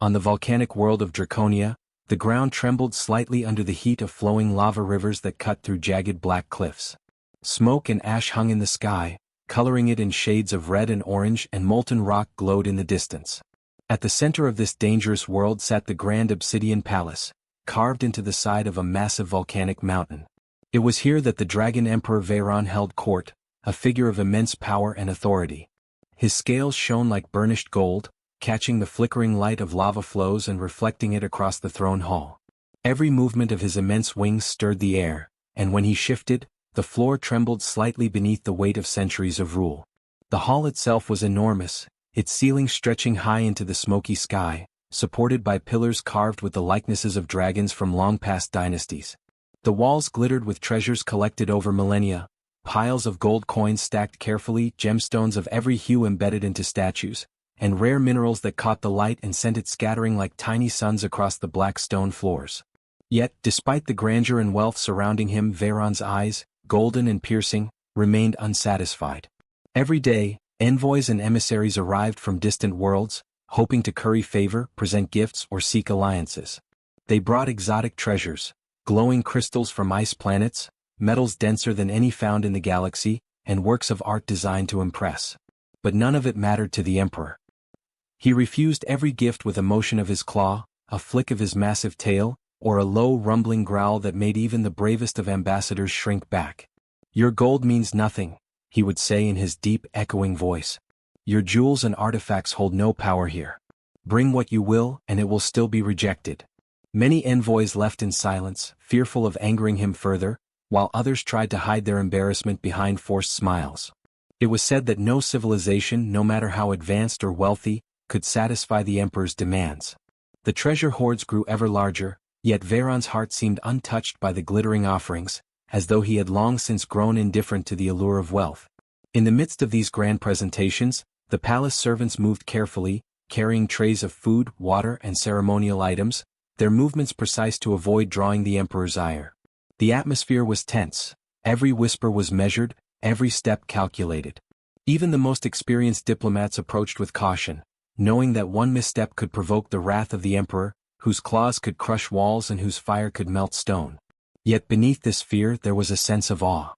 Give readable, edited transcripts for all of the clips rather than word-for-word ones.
On the volcanic world of Draconia, the ground trembled slightly under the heat of flowing lava rivers that cut through jagged black cliffs. Smoke and ash hung in the sky, coloring it in shades of red and orange, and molten rock glowed in the distance. At the center of this dangerous world sat the grand obsidian palace, carved into the side of a massive volcanic mountain. It was here that the Dragon Emperor Veyron held court, a figure of immense power and authority. His scales shone like burnished gold, catching the flickering light of lava flows and reflecting it across the throne hall. Every movement of his immense wings stirred the air, and when he shifted, the floor trembled slightly beneath the weight of centuries of rule. The hall itself was enormous, its ceiling stretching high into the smoky sky, supported by pillars carved with the likenesses of dragons from long-past dynasties. The walls glittered with treasures collected over millennia, piles of gold coins stacked carefully, gemstones of every hue embedded into statues, and rare minerals that caught the light and sent it scattering like tiny suns across the black stone floors. Yet, despite the grandeur and wealth surrounding him, Veyron's eyes, golden and piercing, remained unsatisfied. Every day, envoys and emissaries arrived from distant worlds, hoping to curry favor, present gifts, or seek alliances. They brought exotic treasures, glowing crystals from ice planets, metals denser than any found in the galaxy, and works of art designed to impress. But none of it mattered to the Emperor. He refused every gift with a motion of his claw, a flick of his massive tail, or a low rumbling growl that made even the bravest of ambassadors shrink back. "Your gold means nothing," he would say in his deep, echoing voice. "Your jewels and artifacts hold no power here. Bring what you will, and it will still be rejected." Many envoys left in silence, fearful of angering him further, while others tried to hide their embarrassment behind forced smiles. It was said that no civilization, no matter how advanced or wealthy, could satisfy the Emperor's demands. The treasure hoards grew ever larger, yet Veyron's heart seemed untouched by the glittering offerings, as though he had long since grown indifferent to the allure of wealth. In the midst of these grand presentations, the palace servants moved carefully, carrying trays of food, water, and ceremonial items, their movements precise to avoid drawing the Emperor's ire. The atmosphere was tense, every whisper was measured, every step calculated. Even the most experienced diplomats approached with caution, knowing that one misstep could provoke the wrath of the Emperor, whose claws could crush walls and whose fire could melt stone. Yet beneath this fear there was a sense of awe.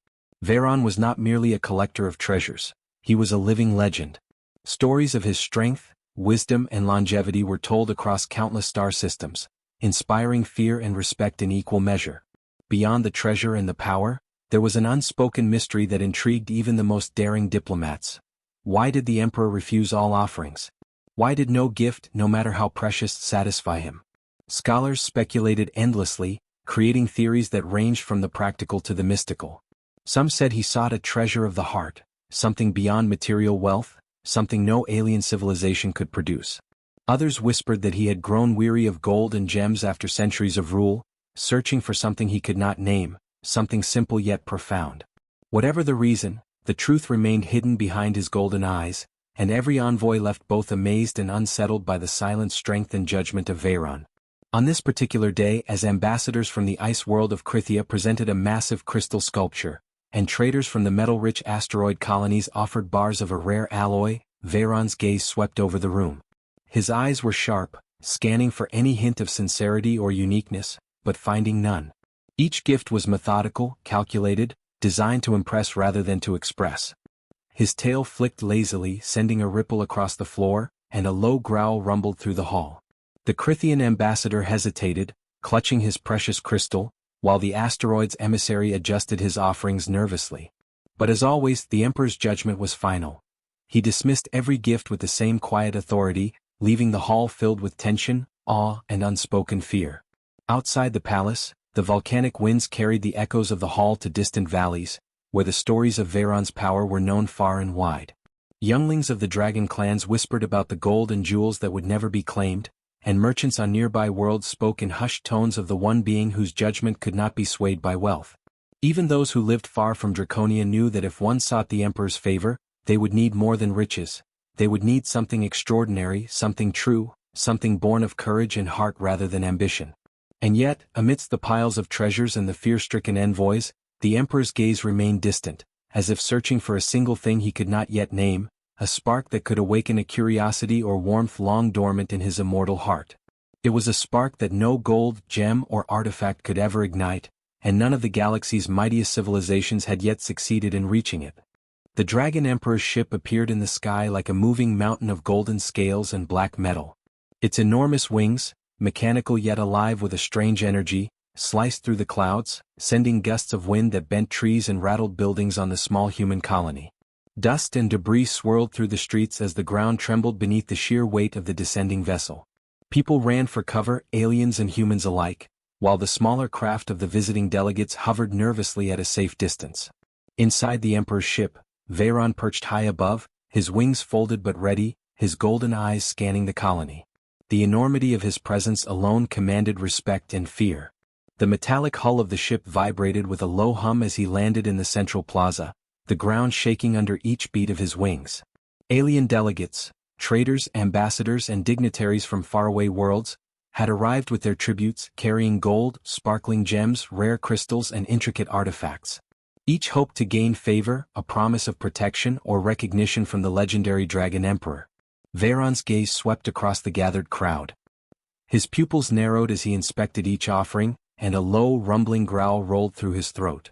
Veyron was not merely a collector of treasures, he was a living legend. Stories of his strength, wisdom, and longevity were told across countless star systems, inspiring fear and respect in equal measure. Beyond the treasure and the power, there was an unspoken mystery that intrigued even the most daring diplomats. Why did the Emperor refuse all offerings? Why did no gift, no matter how precious, satisfy him? Scholars speculated endlessly, creating theories that ranged from the practical to the mystical. Some said he sought a treasure of the heart, something beyond material wealth, something no alien civilization could produce. Others whispered that he had grown weary of gold and gems after centuries of rule, searching for something he could not name, something simple yet profound. Whatever the reason, the truth remained hidden behind his golden eyes, and every envoy left both amazed and unsettled by the silent strength and judgment of Veyron. On this particular day, as ambassadors from the ice world of Krithia presented a massive crystal sculpture, and traders from the metal-rich asteroid colonies offered bars of a rare alloy, Veyron's gaze swept over the room. His eyes were sharp, scanning for any hint of sincerity or uniqueness, but finding none. Each gift was methodical, calculated, designed to impress rather than to express. His tail flicked lazily, sending a ripple across the floor, and a low growl rumbled through the hall. The Krithian ambassador hesitated, clutching his precious crystal, while the asteroid's emissary adjusted his offerings nervously. But as always, the Emperor's judgment was final. He dismissed every gift with the same quiet authority, leaving the hall filled with tension, awe, and unspoken fear. Outside the palace, the volcanic winds carried the echoes of the hall to distant valleys, where the stories of Veyron's power were known far and wide. Younglings of the dragon clans whispered about the gold and jewels that would never be claimed, and merchants on nearby worlds spoke in hushed tones of the one being whose judgment could not be swayed by wealth. Even those who lived far from Draconia knew that if one sought the Emperor's favor, they would need more than riches. They would need something extraordinary, something true, something born of courage and heart rather than ambition. And yet, amidst the piles of treasures and the fear-stricken envoys, the Emperor's gaze remained distant, as if searching for a single thing he could not yet name, a spark that could awaken a curiosity or warmth long dormant in his immortal heart. It was a spark that no gold, gem, or artifact could ever ignite, and none of the galaxy's mightiest civilizations had yet succeeded in reaching it. The Dragon Emperor's ship appeared in the sky like a moving mountain of golden scales and black metal. Its enormous wings, mechanical yet alive with a strange energy, sliced through the clouds, sending gusts of wind that bent trees and rattled buildings on the small human colony. Dust and debris swirled through the streets as the ground trembled beneath the sheer weight of the descending vessel. People ran for cover, aliens and humans alike, while the smaller craft of the visiting delegates hovered nervously at a safe distance. Inside the Emperor's ship, Veyron perched high above, his wings folded but ready, his golden eyes scanning the colony. The enormity of his presence alone commanded respect and fear. The metallic hull of the ship vibrated with a low hum as he landed in the central plaza, the ground shaking under each beat of his wings. Alien delegates, traders, ambassadors and dignitaries from faraway worlds, had arrived with their tributes, carrying gold, sparkling gems, rare crystals and intricate artifacts. Each hoped to gain favor, a promise of protection or recognition from the legendary Dragon Emperor. Veyron's gaze swept across the gathered crowd. His pupils narrowed as he inspected each offering, and a low, rumbling growl rolled through his throat.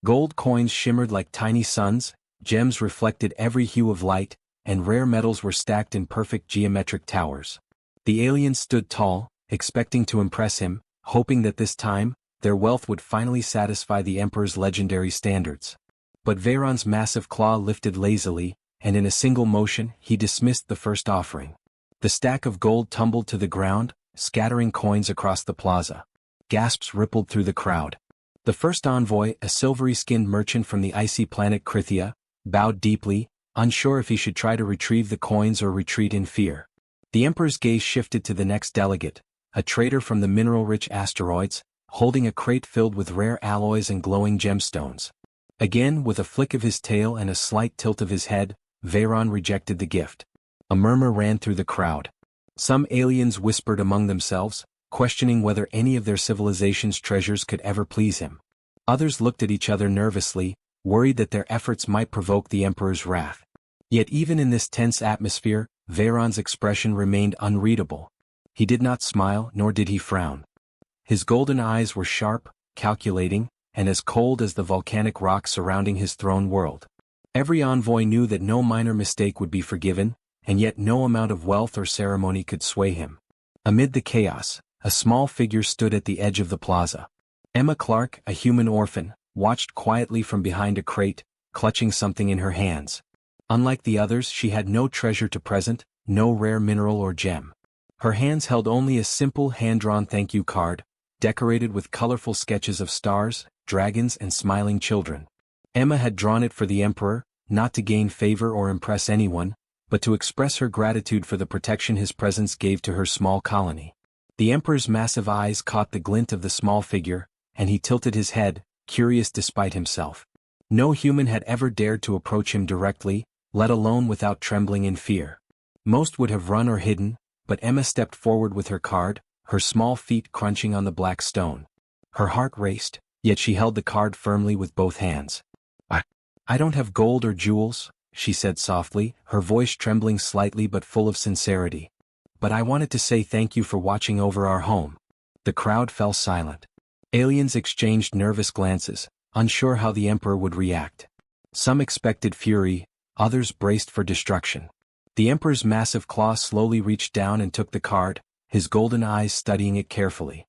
Gold coins shimmered like tiny suns, gems reflected every hue of light, and rare metals were stacked in perfect geometric towers. The aliens stood tall, expecting to impress him, hoping that this time, their wealth would finally satisfy the Emperor's legendary standards. But Veyron's massive claw lifted lazily, and in a single motion, he dismissed the first offering. The stack of gold tumbled to the ground, scattering coins across the plaza. Gasps rippled through the crowd. The first envoy, a silvery-skinned merchant from the icy planet Krithia, bowed deeply, unsure if he should try to retrieve the coins or retreat in fear. The Emperor's gaze shifted to the next delegate, a trader from the mineral-rich asteroids, holding a crate filled with rare alloys and glowing gemstones. Again, with a flick of his tail and a slight tilt of his head, Veyron rejected the gift. A murmur ran through the crowd. Some aliens whispered among themselves, questioning whether any of their civilization's treasures could ever please him. Others looked at each other nervously, worried that their efforts might provoke the Emperor's wrath. Yet even in this tense atmosphere, Veyron's expression remained unreadable. He did not smile, nor did he frown. His golden eyes were sharp, calculating, and as cold as the volcanic rock surrounding his throne world. Every envoy knew that no minor mistake would be forgiven, and yet no amount of wealth or ceremony could sway him. Amid the chaos, a small figure stood at the edge of the plaza. Emma Clark, a human orphan, watched quietly from behind a crate, clutching something in her hands. Unlike the others, she had no treasure to present, no rare mineral or gem. Her hands held only a simple hand-drawn thank you card, decorated with colorful sketches of stars, dragons and smiling children. Emma had drawn it for the Emperor, not to gain favor or impress anyone, but to express her gratitude for the protection his presence gave to her small colony. The Emperor's massive eyes caught the glint of the small figure, and he tilted his head, curious despite himself. No human had ever dared to approach him directly, let alone without trembling in fear. Most would have run or hidden, but Emma stepped forward with her card, her small feet crunching on the black stone. Her heart raced, yet she held the card firmly with both hands. I don't have gold or jewels, she said softly, her voice trembling slightly but full of sincerity. But I wanted to say thank you for watching over our home. The crowd fell silent. Aliens exchanged nervous glances, unsure how the Emperor would react. Some expected fury, others braced for destruction. The Emperor's massive claw slowly reached down and took the card, his golden eyes studying it carefully.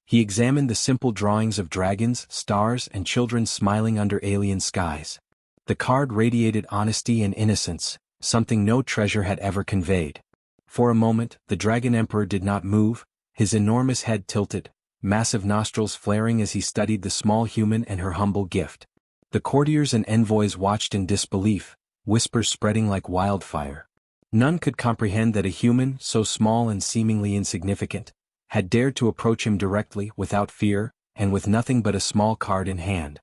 He examined the simple drawings of dragons, stars, and children smiling under alien skies. The card radiated honesty and innocence, something no treasure had ever conveyed. For a moment, the Dragon Emperor did not move, his enormous head tilted, massive nostrils flaring as he studied the small human and her humble gift. The courtiers and envoys watched in disbelief, whispers spreading like wildfire. None could comprehend that a human, so small and seemingly insignificant, had dared to approach him directly, without fear, and with nothing but a small card in hand.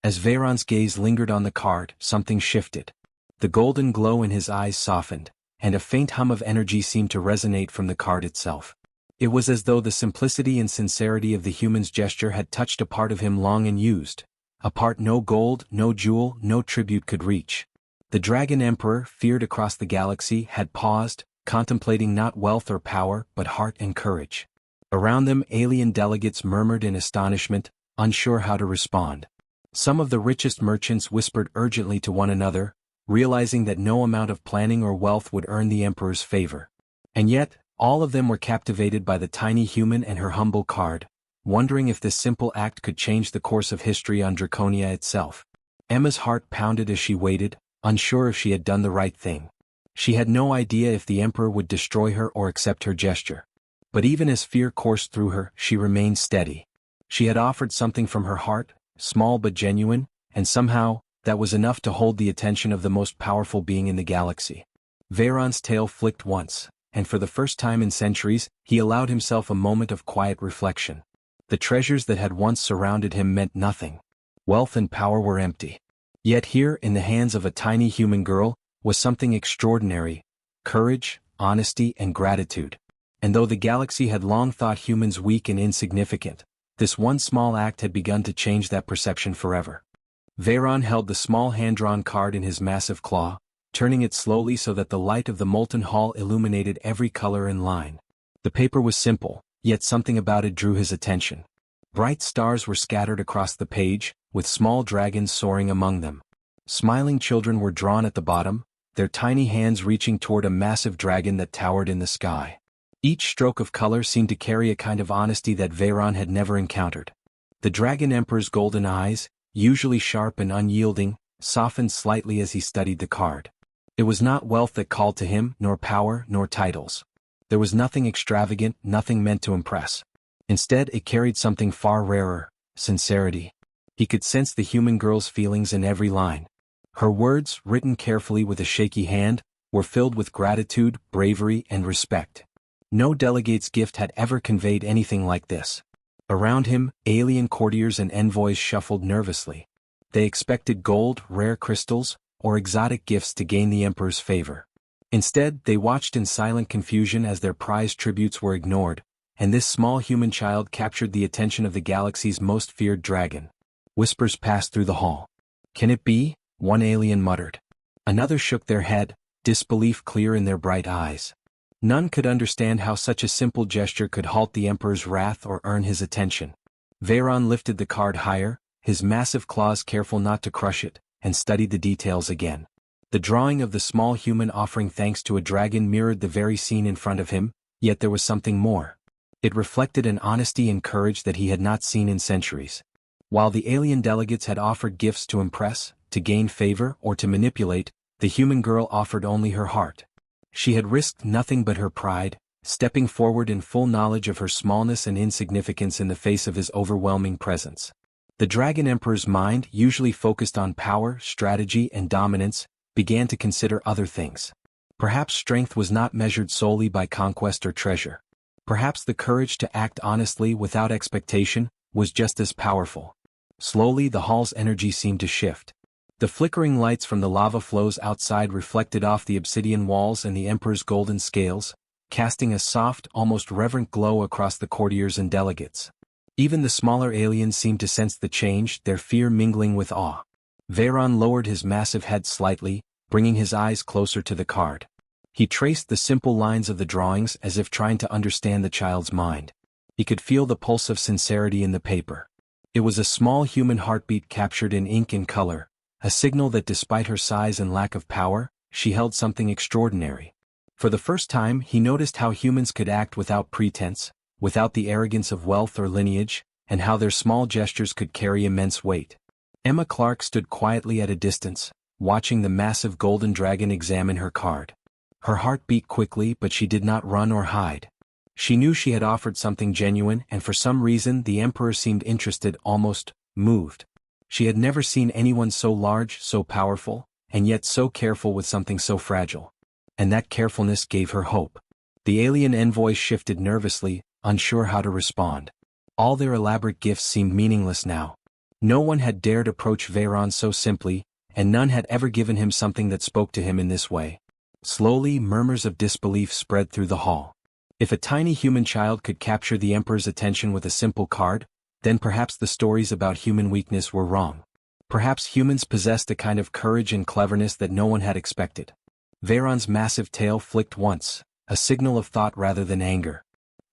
As Veyron's gaze lingered on the card, something shifted. The golden glow in his eyes softened, and a faint hum of energy seemed to resonate from the card itself. It was as though the simplicity and sincerity of the human's gesture had touched a part of him long unused, a part no gold, no jewel, no tribute could reach. The Dragon Emperor, feared across the galaxy, had paused, contemplating not wealth or power but heart and courage. Around them, alien delegates murmured in astonishment, unsure how to respond. Some of the richest merchants whispered urgently to one another, realizing that no amount of planning or wealth would earn the emperor's favor. And yet, all of them were captivated by the tiny human and her humble card, wondering if this simple act could change the course of history on Draconia itself. Emma's heart pounded as she waited, unsure if she had done the right thing. She had no idea if the emperor would destroy her or accept her gesture. But even as fear coursed through her, she remained steady. She had offered something from her heart, small but genuine, and somehow, that was enough to hold the attention of the most powerful being in the galaxy. Veyron's tail flicked once, and for the first time in centuries, he allowed himself a moment of quiet reflection. The treasures that had once surrounded him meant nothing. Wealth and power were empty. Yet here, in the hands of a tiny human girl, was something extraordinary: courage, honesty, and gratitude. And though the galaxy had long thought humans weak and insignificant, this one small act had begun to change that perception forever. Veyron held the small hand-drawn card in his massive claw, turning it slowly so that the light of the molten hull illuminated every color and line. The paper was simple, yet something about it drew his attention. Bright stars were scattered across the page, with small dragons soaring among them. Smiling children were drawn at the bottom, their tiny hands reaching toward a massive dragon that towered in the sky. Each stroke of color seemed to carry a kind of honesty that Veyron had never encountered. The Dragon Emperor's golden eyes, usually sharp and unyielding, softened slightly as he studied the card. It was not wealth that called to him, nor power, nor titles. There was nothing extravagant, nothing meant to impress. Instead, it carried something far rarer: sincerity. He could sense the human girl's feelings in every line. Her words, written carefully with a shaky hand, were filled with gratitude, bravery, and respect. No delegate's gift had ever conveyed anything like this. Around him, alien courtiers and envoys shuffled nervously. They expected gold, rare crystals, or exotic gifts to gain the emperor's favor. Instead, they watched in silent confusion as their prized tributes were ignored, and this small human child captured the attention of the galaxy's most feared dragon. Whispers passed through the hall. "Can it be?" one alien muttered. Another shook their head, disbelief clear in their bright eyes. None could understand how such a simple gesture could halt the emperor's wrath or earn his attention. Veyron lifted the card higher, his massive claws careful not to crush it, and studied the details again. The drawing of the small human offering thanks to a dragon mirrored the very scene in front of him, yet there was something more. It reflected an honesty and courage that he had not seen in centuries. While the alien delegates had offered gifts to impress, to gain favor, or to manipulate, the human girl offered only her heart. She had risked nothing but her pride, stepping forward in full knowledge of her smallness and insignificance in the face of his overwhelming presence. The Dragon Emperor's mind, usually focused on power, strategy, and dominance, began to consider other things. Perhaps strength was not measured solely by conquest or treasure. Perhaps the courage to act honestly without expectation was just as powerful. Slowly, the hall's energy seemed to shift. The flickering lights from the lava flows outside reflected off the obsidian walls and the emperor's golden scales, casting a soft, almost reverent glow across the courtiers and delegates. Even the smaller aliens seemed to sense the change, their fear mingling with awe. Veyron lowered his massive head slightly, bringing his eyes closer to the card. He traced the simple lines of the drawings as if trying to understand the child's mind. He could feel the pulse of sincerity in the paper. It was a small human heartbeat captured in ink and color, a signal that despite her size and lack of power, she held something extraordinary. For the first time, he noticed how humans could act without pretense, without the arrogance of wealth or lineage, and how their small gestures could carry immense weight. Emma Clark stood quietly at a distance, watching the massive golden dragon examine her card. Her heart beat quickly, but she did not run or hide. She knew she had offered something genuine, and for some reason the Emperor seemed interested, almost moved. She had never seen anyone so large, so powerful, and yet so careful with something so fragile. And that carefulness gave her hope. The alien envoys shifted nervously, unsure how to respond. All their elaborate gifts seemed meaningless now. No one had dared approach Veyron so simply, and none had ever given him something that spoke to him in this way. Slowly, murmurs of disbelief spread through the hall. If a tiny human child could capture the Emperor's attention with a simple card, then perhaps the stories about human weakness were wrong. Perhaps humans possessed a kind of courage and cleverness that no one had expected. Veyron's massive tail flicked once, a signal of thought rather than anger.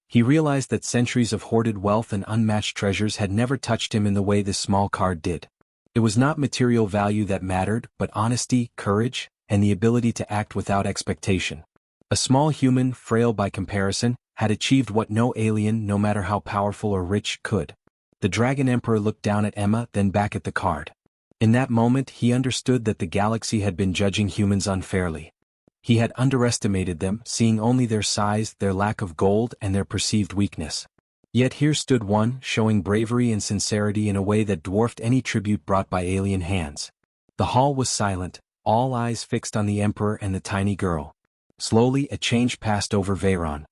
He realized that centuries of hoarded wealth and unmatched treasures had never touched him in the way this small card did. It was not material value that mattered, but honesty, courage, and the ability to act without expectation. A small human, frail by comparison, had achieved what no alien, no matter how powerful or rich, could. The Dragon Emperor looked down at Emma, then back at the card. In that moment he understood that the galaxy had been judging humans unfairly. He had underestimated them, seeing only their size, their lack of gold, and their perceived weakness. Yet here stood one, showing bravery and sincerity in a way that dwarfed any tribute brought by alien hands. The hall was silent, all eyes fixed on the Emperor and the tiny girl. Slowly a change passed over Veyron.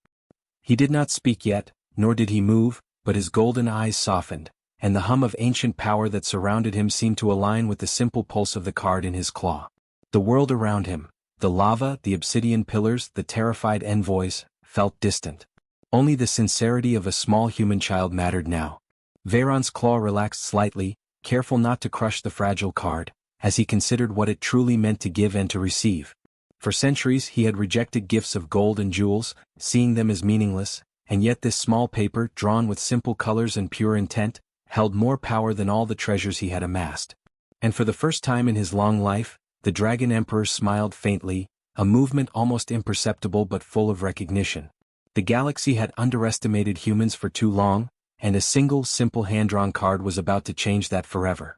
He did not speak yet, nor did he move, but his golden eyes softened, and the hum of ancient power that surrounded him seemed to align with the simple pulse of the card in his claw. The world around him, the lava, the obsidian pillars, the terrified envoys, felt distant. Only the sincerity of a small human child mattered now. Veyron's claw relaxed slightly, careful not to crush the fragile card, as he considered what it truly meant to give and to receive. For centuries he had rejected gifts of gold and jewels, seeing them as meaningless, and yet this small paper, drawn with simple colors and pure intent, held more power than all the treasures he had amassed. And for the first time in his long life, the Dragon Emperor smiled faintly, a movement almost imperceptible but full of recognition. The galaxy had underestimated humans for too long, and a single, simple hand-drawn card was about to change that forever.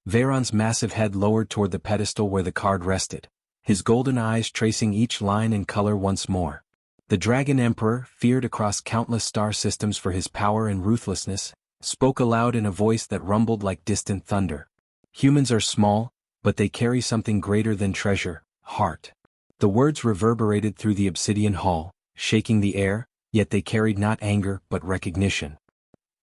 Veyron's massive head lowered toward the pedestal where the card rested, his golden eyes tracing each line and color once more. The Dragon Emperor, feared across countless star systems for his power and ruthlessness, spoke aloud in a voice that rumbled like distant thunder. Humans are small, but they carry something greater than treasure, heart. The words reverberated through the obsidian hall, shaking the air, yet they carried not anger but recognition.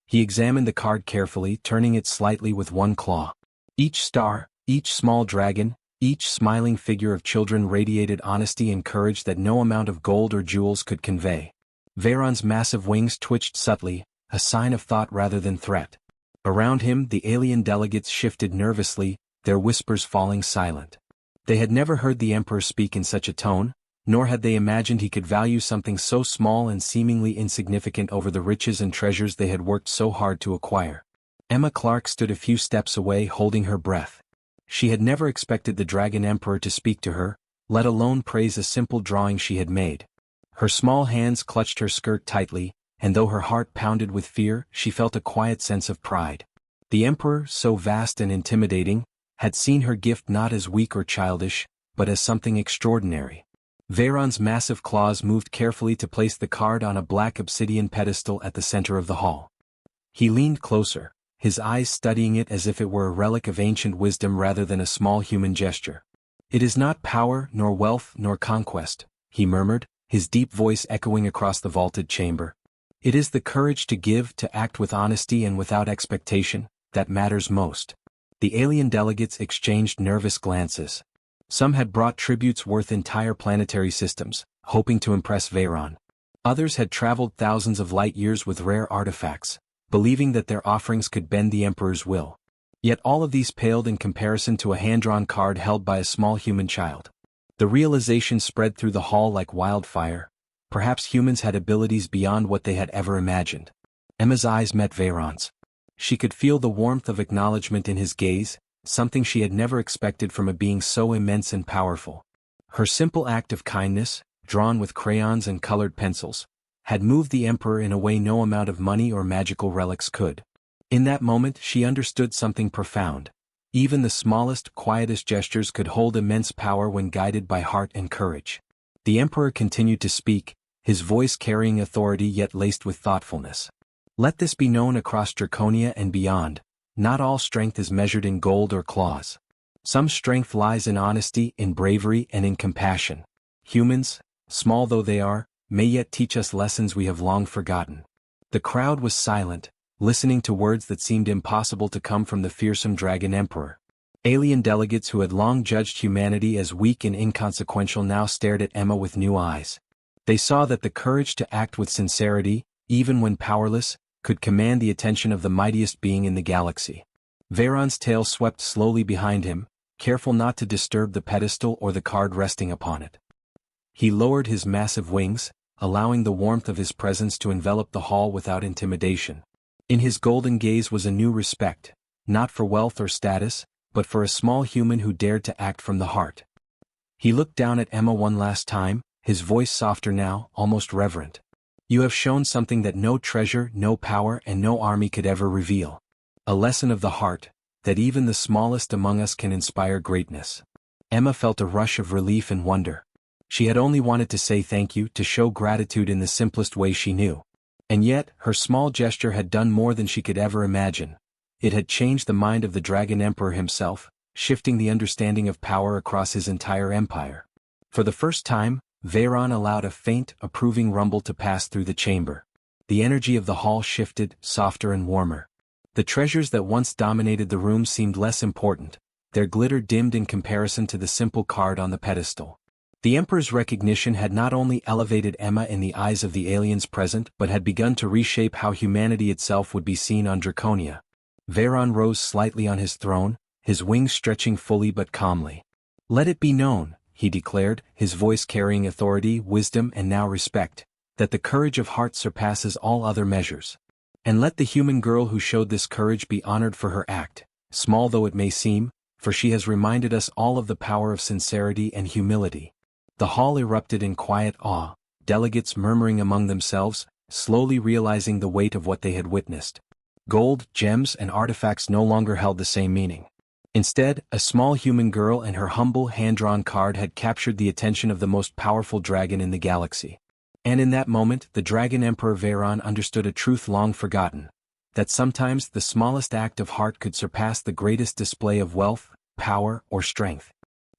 He examined the card carefully, turning it slightly with one claw. Each star, each small dragon, each smiling figure of children radiated honesty and courage that no amount of gold or jewels could convey. Veyron's massive wings twitched subtly, a sign of thought rather than threat. Around him the alien delegates shifted nervously, their whispers falling silent. They had never heard the Emperor speak in such a tone, nor had they imagined he could value something so small and seemingly insignificant over the riches and treasures they had worked so hard to acquire. Emma Clark stood a few steps away, holding her breath. She had never expected the Dragon Emperor to speak to her, let alone praise a simple drawing she had made. Her small hands clutched her skirt tightly, and though her heart pounded with fear, she felt a quiet sense of pride. The Emperor, so vast and intimidating, had seen her gift not as weak or childish, but as something extraordinary. Veyron's massive claws moved carefully to place the card on a black obsidian pedestal at the center of the hall. He leaned closer, his eyes studying it as if it were a relic of ancient wisdom rather than a small human gesture. "It is not power, nor wealth, nor conquest," he murmured, his deep voice echoing across the vaulted chamber. "It is the courage to give, to act with honesty and without expectation, that matters most." The alien delegates exchanged nervous glances. Some had brought tributes worth entire planetary systems, hoping to impress Veyron. Others had traveled thousands of light years with rare artifacts, believing that their offerings could bend the Emperor's will. Yet all of these paled in comparison to a hand-drawn card held by a small human child. The realization spread through the hall like wildfire. Perhaps humans had abilities beyond what they had ever imagined. Emma's eyes met Veyron's. She could feel the warmth of acknowledgement in his gaze, something she had never expected from a being so immense and powerful. Her simple act of kindness, drawn with crayons and colored pencils, had moved the Emperor in a way no amount of money or magical relics could. In that moment she understood something profound. Even the smallest, quietest gestures could hold immense power when guided by heart and courage. The Emperor continued to speak, his voice carrying authority yet laced with thoughtfulness. "Let this be known across Draconia and beyond. Not all strength is measured in gold or claws. Some strength lies in honesty, in bravery, and in compassion. Humans, small though they are, may yet teach us lessons we have long forgotten." The crowd was silent, listening to words that seemed impossible to come from the fearsome Dragon Emperor. Alien delegates who had long judged humanity as weak and inconsequential now stared at Emma with new eyes. They saw that the courage to act with sincerity, even when powerless, could command the attention of the mightiest being in the galaxy. Veyron's tail swept slowly behind him, careful not to disturb the pedestal or the card resting upon it. He lowered his massive wings, allowing the warmth of his presence to envelop the hall without intimidation. In his golden gaze was a new respect, not for wealth or status, but for a small human who dared to act from the heart. He looked down at Emma one last time, his voice softer now, almost reverent. You have shown something that no treasure, no power, and no army could ever reveal. A lesson of the heart, that even the smallest among us can inspire greatness. Emma felt a rush of relief and wonder. She had only wanted to say thank you, to show gratitude in the simplest way she knew. And yet, her small gesture had done more than she could ever imagine. It had changed the mind of the Dragon Emperor himself, shifting the understanding of power across his entire empire. For the first time, Veyron allowed a faint, approving rumble to pass through the chamber. The energy of the hall shifted, softer and warmer. The treasures that once dominated the room seemed less important, their glitter dimmed in comparison to the simple card on the pedestal. The Emperor's recognition had not only elevated Emma in the eyes of the aliens present but had begun to reshape how humanity itself would be seen on Draconia. Veyron rose slightly on his throne, his wings stretching fully but calmly. Let it be known, he declared, his voice carrying authority, wisdom and now respect, that the courage of heart surpasses all other measures. And let the human girl who showed this courage be honored for her act, small though it may seem, for she has reminded us all of the power of sincerity and humility. The hall erupted in quiet awe, delegates murmuring among themselves, slowly realizing the weight of what they had witnessed. Gold, gems, and artifacts no longer held the same meaning. Instead, a small human girl and her humble hand-drawn card had captured the attention of the most powerful dragon in the galaxy. And in that moment, the Dragon Emperor Veyron understood a truth long forgotten, that sometimes the smallest act of heart could surpass the greatest display of wealth, power, or strength.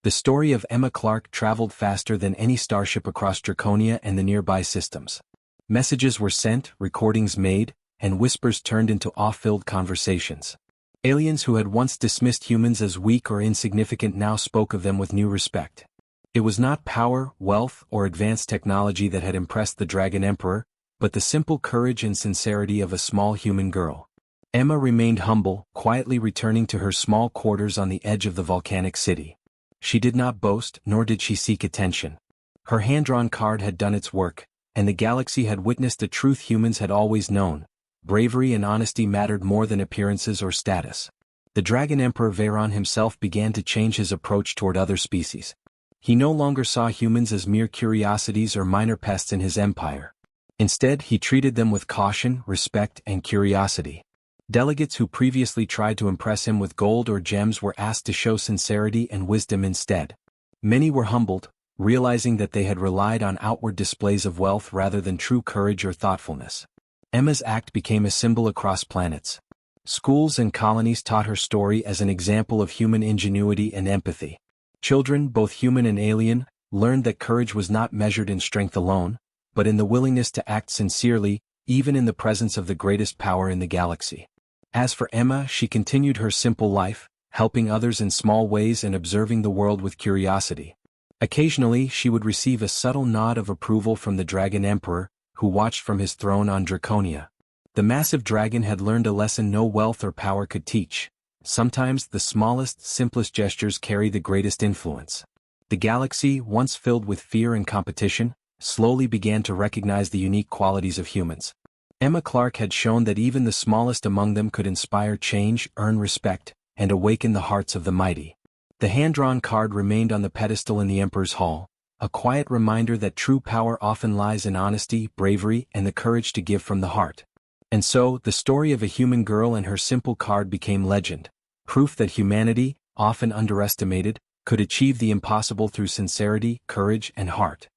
The story of Emma Clark traveled faster than any starship across Draconia and the nearby systems. Messages were sent, recordings made, and whispers turned into awe-filled conversations. Aliens who had once dismissed humans as weak or insignificant now spoke of them with new respect. It was not power, wealth, or advanced technology that had impressed the Dragon Emperor, but the simple courage and sincerity of a small human girl. Emma remained humble, quietly returning to her small quarters on the edge of the volcanic city. She did not boast, nor did she seek attention. Her hand-drawn card had done its work, and the galaxy had witnessed the truth humans had always known. Bravery and honesty mattered more than appearances or status. The Dragon Emperor Veyron himself began to change his approach toward other species. He no longer saw humans as mere curiosities or minor pests in his empire. Instead, he treated them with caution, respect, and curiosity. Delegates who previously tried to impress him with gold or gems were asked to show sincerity and wisdom instead. Many were humbled, realizing that they had relied on outward displays of wealth rather than true courage or thoughtfulness. Emma's act became a symbol across planets. Schools and colonies taught her story as an example of human ingenuity and empathy. Children, both human and alien, learned that courage was not measured in strength alone, but in the willingness to act sincerely, even in the presence of the greatest power in the galaxy. As for Emma, she continued her simple life, helping others in small ways and observing the world with curiosity. Occasionally, she would receive a subtle nod of approval from the Dragon Emperor, who watched from his throne on Draconia. The massive dragon had learned a lesson no wealth or power could teach. Sometimes the smallest, simplest gestures carry the greatest influence. The galaxy, once filled with fear and competition, slowly began to recognize the unique qualities of humans. Emma Clark had shown that even the smallest among them could inspire change, earn respect, and awaken the hearts of the mighty. The hand-drawn card remained on the pedestal in the Emperor's hall, a quiet reminder that true power often lies in honesty, bravery, and the courage to give from the heart. And so, the story of a human girl and her simple card became legend, proof that humanity, often underestimated, could achieve the impossible through sincerity, courage, and heart.